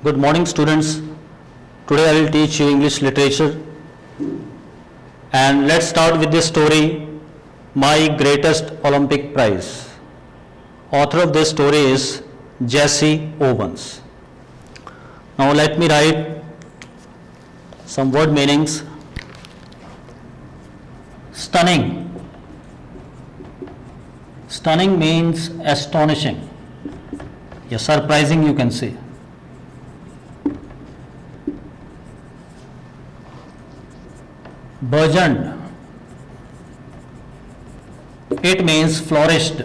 Good morning, students. Today I will teach you English literature. And let's start with this story, My Greatest Olympic Prize. Author of this story is Jesse Owens. Now let me write some word meanings. Stunning. Stunning means astonishing. Yeah, surprising you can say. Burgeoned. It means flourished.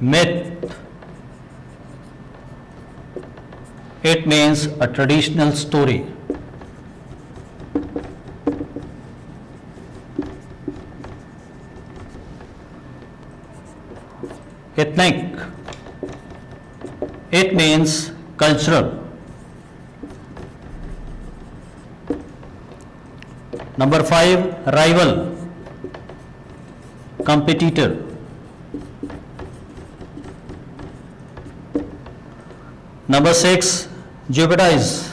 Myth. It means a traditional story. Ethnic. It means cultural. Number 5, rival, competitor. Number 6, jeopardize.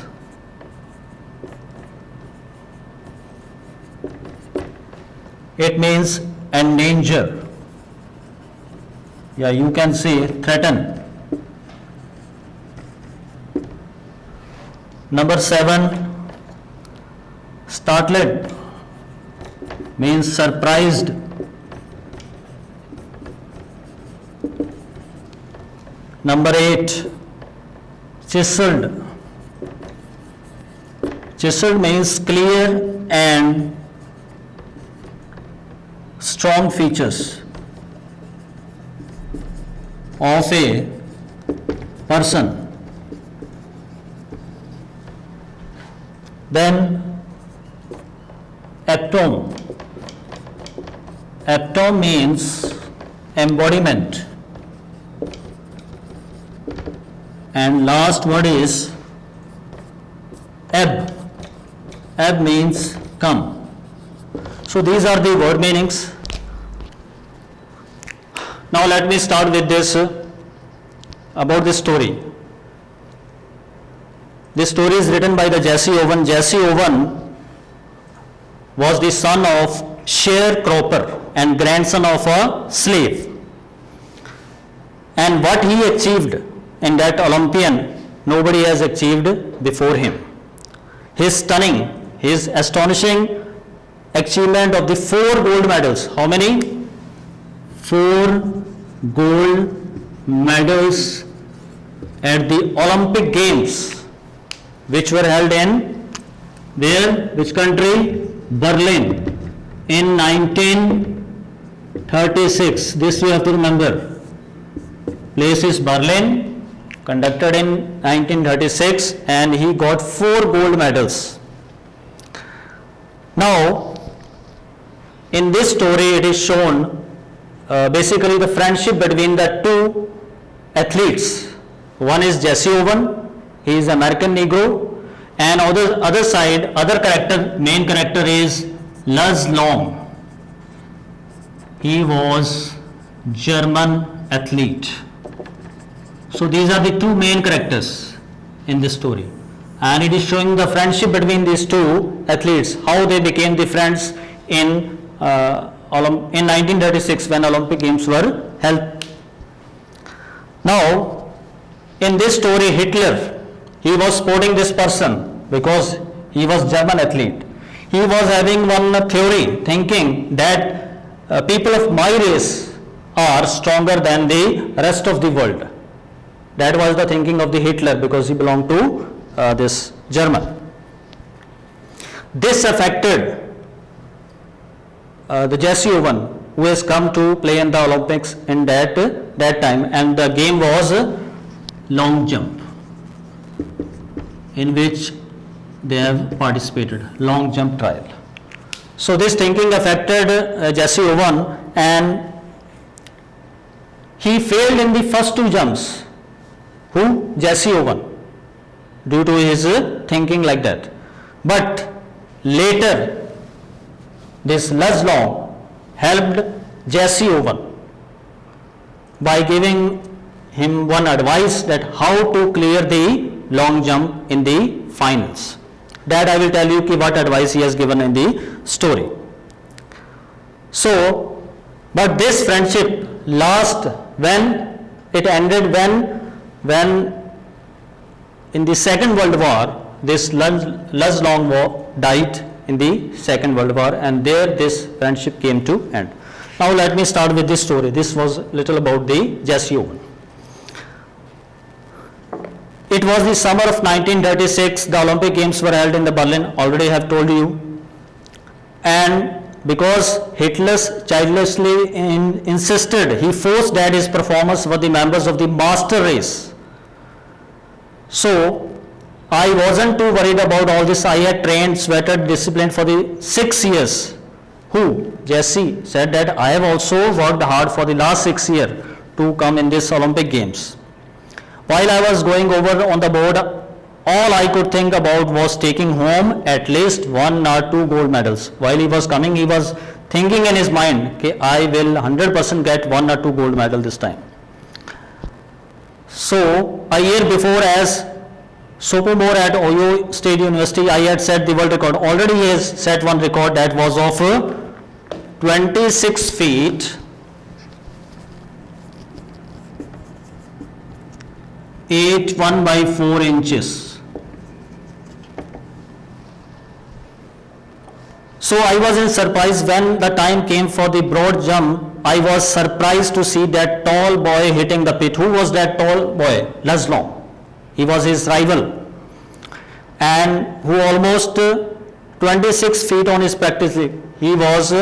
It means endanger. Yeah, you can say threaten. Number 7, startled means surprised. Number 8, chiseled. Chiseled means clear and strong features of a person. Then epitome. Epitome means embodiment. And last word is ebb. Ebb means come. So these are the word meanings. Now let me start with this about this story. This story is written by the Jesse Owens. Jesse Owens was the son of sharecropper and grandson of a slave. And what he achieved in that Olympian, nobody has achieved before him. His astonishing achievement of the 4 gold medals. How many? 4 gold medals at the Olympic Games, which were held in where? Which country? Berlin in 1936. This you have to remember. Place is Berlin, conducted in 1936, and he got 4 gold medals. Now, in this story, it is shown basically the friendship between the 2 athletes. One is Jesse Owens, he is American Negro, and other side, main character is Luz Long. He was German athlete. So these are the 2 main characters in this story, and it is showing the friendship between these 2 athletes, how they became the friends in 1936 when Olympic Games were held. Now, in this story, Hitler, he was supporting this person because he was German athlete. He was having one theory, thinking that people of my race are stronger than the rest of the world. That was the thinking of the Hitler because he belonged to this German. This affected the Jesse Owens, who has come to play in the Olympics in that time, and the game was long jump, in which they have participated, long jump trial. So this thinking affected Jesse Owens, and he failed in the first 2 jumps. Who? Jesse Owens, due to his thinking like that. But later, this Luz Long helped Jesse Owens by giving him one advice that how to clear the long jump in the finals. That I will tell you what advice he has given in the story. So, but this friendship last when it ended when in the Second World War, this Luz Long War died in the Second World War, and there this friendship came to end. Now let me start with this story. This was little about the Jesse Owens. It was the summer of 1936. The Olympic Games were held in the Berlin. Already I have told you. And because Hitler childishly insisted, he forced that his performers were the members of the master race. So I wasn't too worried about all this. I had trained, sweated, disciplined for the 6 years. Who? Jesse said that I have also worked hard for the last 6 years to come in this Olympic Games. While I was going over on the board, all I could think about was taking home at least 1 or 2 gold medals. While he was coming, he was thinking in his mind, okay, I will 100% get 1 or 2 gold medals this time. So a year before, as sophomore at Ohio State University, I had set the world record. Already he has set one record that was of 26 feet 8 by 4 inches. So I was in surprise when the time came for the broad jump. I was surprised to see that tall boy hitting the pit. Who was that tall boy? Luz Long. He was his rival, and who almost 26 feet on his practice league. He was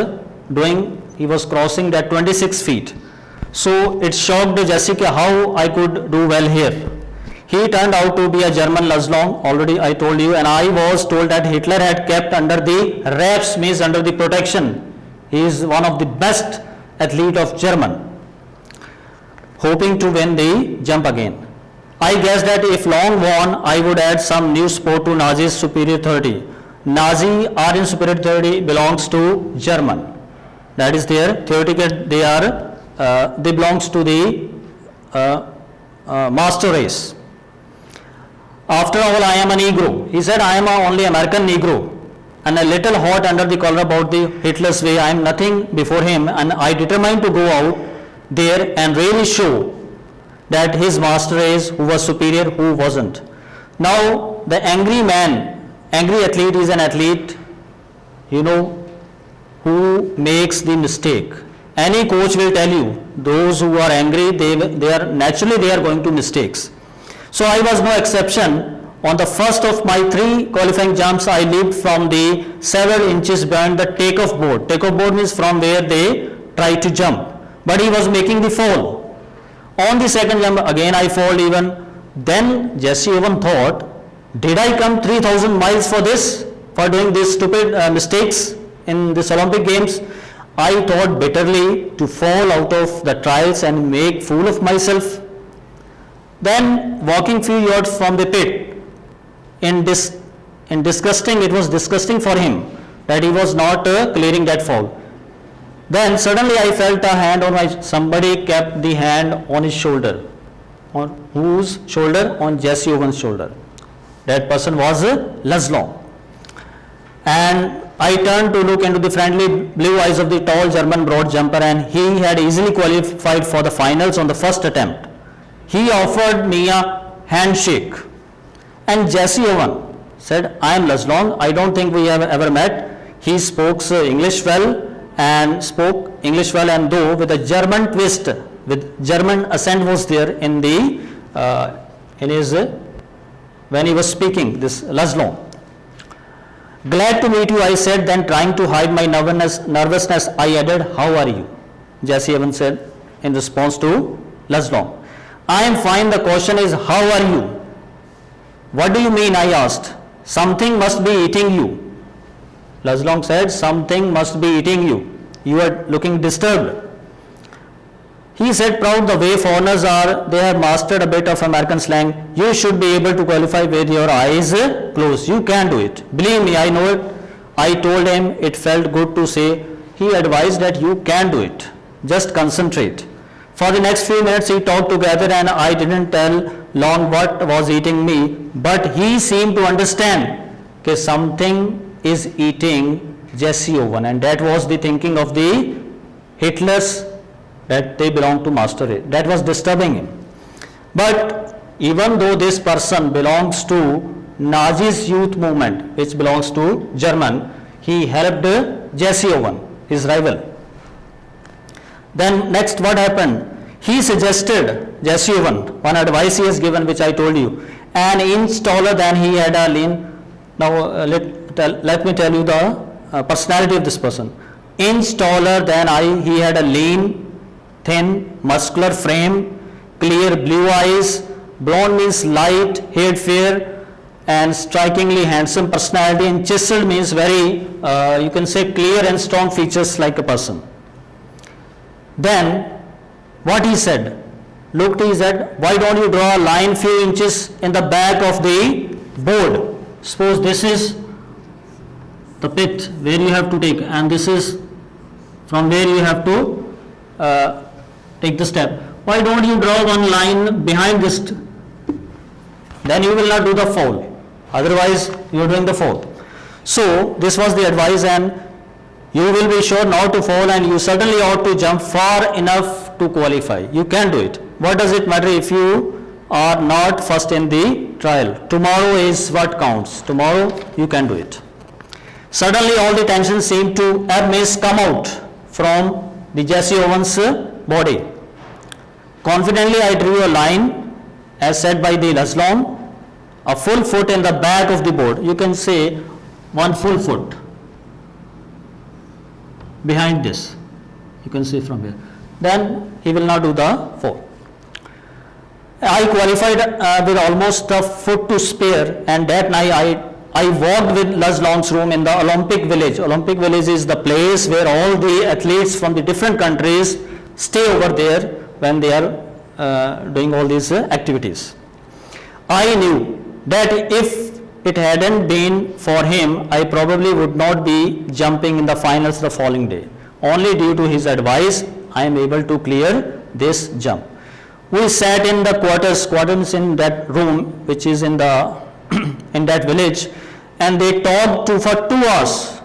crossing that 26 feet. So it shocked Jessica how I could do well here. He turned out to be a German Luz Long, already I told you, and I was told that Hitler had kept under the reps, means under the protection. He is one of the best athlete of German, hoping to win the jump again. I guess that if Long won, I would add some new sport to Nazi's superiority. Nazi are in superiority belongs to German. That is their theoretical, they belongs to the master race. After all, I am a Negro. He said, I am only American Negro and a little hot under the collar about the Hitler's way. I am nothing before him, and I determined to go out there and really show that his master is who was superior, who wasn't. Now, the angry athlete is an athlete, who makes the mistake. Any coach will tell you, those who are angry, they are going to mistakes. So I was no exception. On the first of my 3 qualifying jumps, I leaped from the several inches beyond the takeoff board. Takeoff board means from where they try to jump. But he was making the fall. On the second jump, again I fall even. Then Jesse even thought, did I come 3,000 miles for this? For doing these stupid mistakes in this Olympic Games? I thought bitterly to fall out of the trials and make fool of myself. Then walking few yards from the pit, it was disgusting for him that he was not clearing that fall. Then suddenly I felt a hand on somebody kept the hand on his shoulder. On whose shoulder? On Jesse Owens' shoulder. That person was Luz Long. And I turned to look into the friendly blue eyes of the tall German broad jumper, and he had easily qualified for the finals on the first attempt. He offered me a handshake, and Jesse Owens said, I am Luz Long. I don't think we have ever met. He spoke English well, and though with a German twist, with German accent was there in his when he was speaking, this Luz Long. Glad to meet you, I said, then trying to hide my nervousness, I added, how are you? Jesse Owens said in response to Luz Long, I am fine. The question is, how are you? What do you mean? I asked. Something must be eating you. Luz Long said, something must be eating you. You are looking disturbed. He said, proud the way foreigners are, they have mastered a bit of American slang. You should be able to qualify with your eyes closed. You can do it. Believe me, I know it. I told him it felt good to say. He advised that you can do it. Just concentrate. For the next few minutes he talked together and I didn't tell Lon what was eating me, but he seemed to understand that something is eating Jesse Owens, and that was the thinking of the Hitlers, that they belong to Master A. That was disturbing him. But even though this person belongs to Nazi's youth movement, which belongs to German, he helped Jesse Owens, his rival. Then next what happened? He suggested Jesse Owens, one advice he has given which I told you, an inch taller than he had a lean. Now let me tell you the personality of this person. Inch taller than I, he had a lean, thin, muscular frame, clear blue eyes, blonde means light, haired fair, and strikingly handsome personality, and chiseled means very, you can say clear and strong features like a person. Then what he said? Looked, he said, why don't you draw a line few inches in the back of the board? Suppose this is the pit where you have to take, and this is from where you have to take the step. Why don't you draw one line behind this? Then you will not do the fall. Otherwise, you are doing the fall. So this was the advice, and you will be sure not to fall, and you certainly ought to jump far enough to qualify. You can do it. What does it matter if you are not first in the trial? Tomorrow is what counts. Tomorrow you can do it. Suddenly all the tension seemed to come out from the Jesse Owens' body. Confidently I drew a line as said by the Laslon, a full foot in the back of the board. You can say 1 full foot behind this. You can see from here. Then he will not do the fall. I qualified with almost a foot to spare, and that night I walked with Laslon's room in the Olympic Village. Olympic Village is the place where all the athletes from the different countries stay over there when they are doing all these activities. I knew that if it hadn't been for him, I probably would not be jumping in the finals the following day. Only due to his advice, I am able to clear this jump. We sat in the quarters in that room, which is in the in that village, and they talked for 2 hours.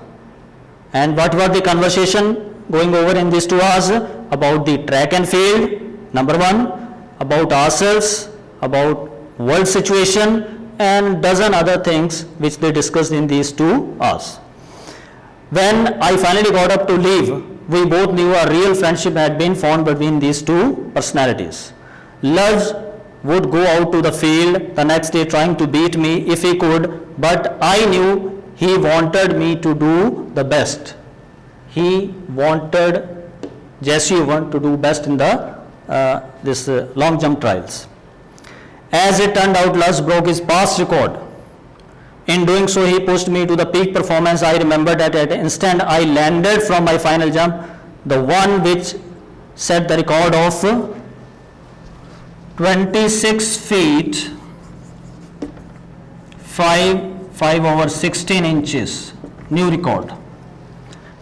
And what were the conversation going over in these 2 hours? About the track and field, number 1, about ourselves, about world situation, and dozen other things which they discussed in these 2 hours. When I finally got up to leave, we both knew a real friendship had been formed between these 2 personalities. Luz would go out to the field the next day trying to beat me if he could, but I knew he wanted me to do the best. He wanted Jesse Owens to do best in the this long jump trials. As it turned out, Luz broke his past record. In doing so, he pushed me to the peak performance. I remember that at the instant I landed from my final jump, the one which set the record of 26 feet 5 over 16 inches, new record.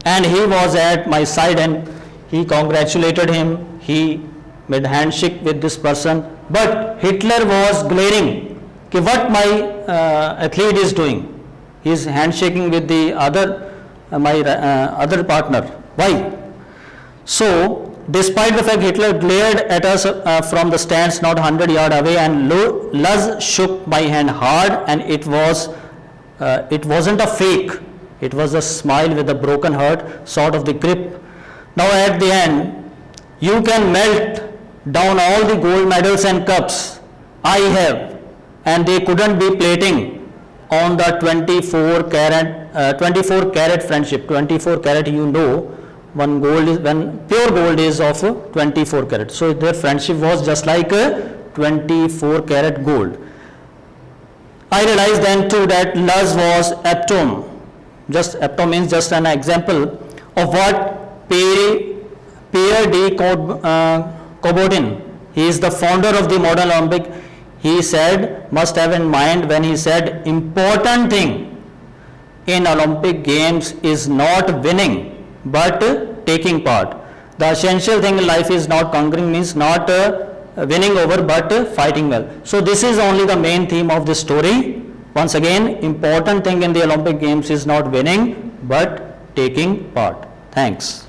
And he was at my side and he congratulated him. He made handshake with this person, but Hitler was glaring. Okay, what my athlete is doing? He is handshaking with the other my other partner. Why? So, despite the fact Hitler glared at us from the stands not 100 yards away, and Luz shook my hand hard, and it wasn't a fake. It was a smile with a broken heart, sort of the grip. Now at the end, you can melt down all the gold medals and cups I have, and they couldn't be plating on the 24 karat friendship. 24 karat, you know, when pure gold is of 24 karat. So their friendship was just like 24 karat gold. I realized then too that Luz was epitome. Epitome means just an example of what Pierre de Coubertin, he is the founder of the modern Olympic, he said, must have in mind when he said, important thing in Olympic Games is not winning but taking part. The essential thing in life is not conquering, means not winning over, but fighting well. So this is only the main theme of this story. Once again, important thing in the Olympic Games is not winning, but taking part. Thanks.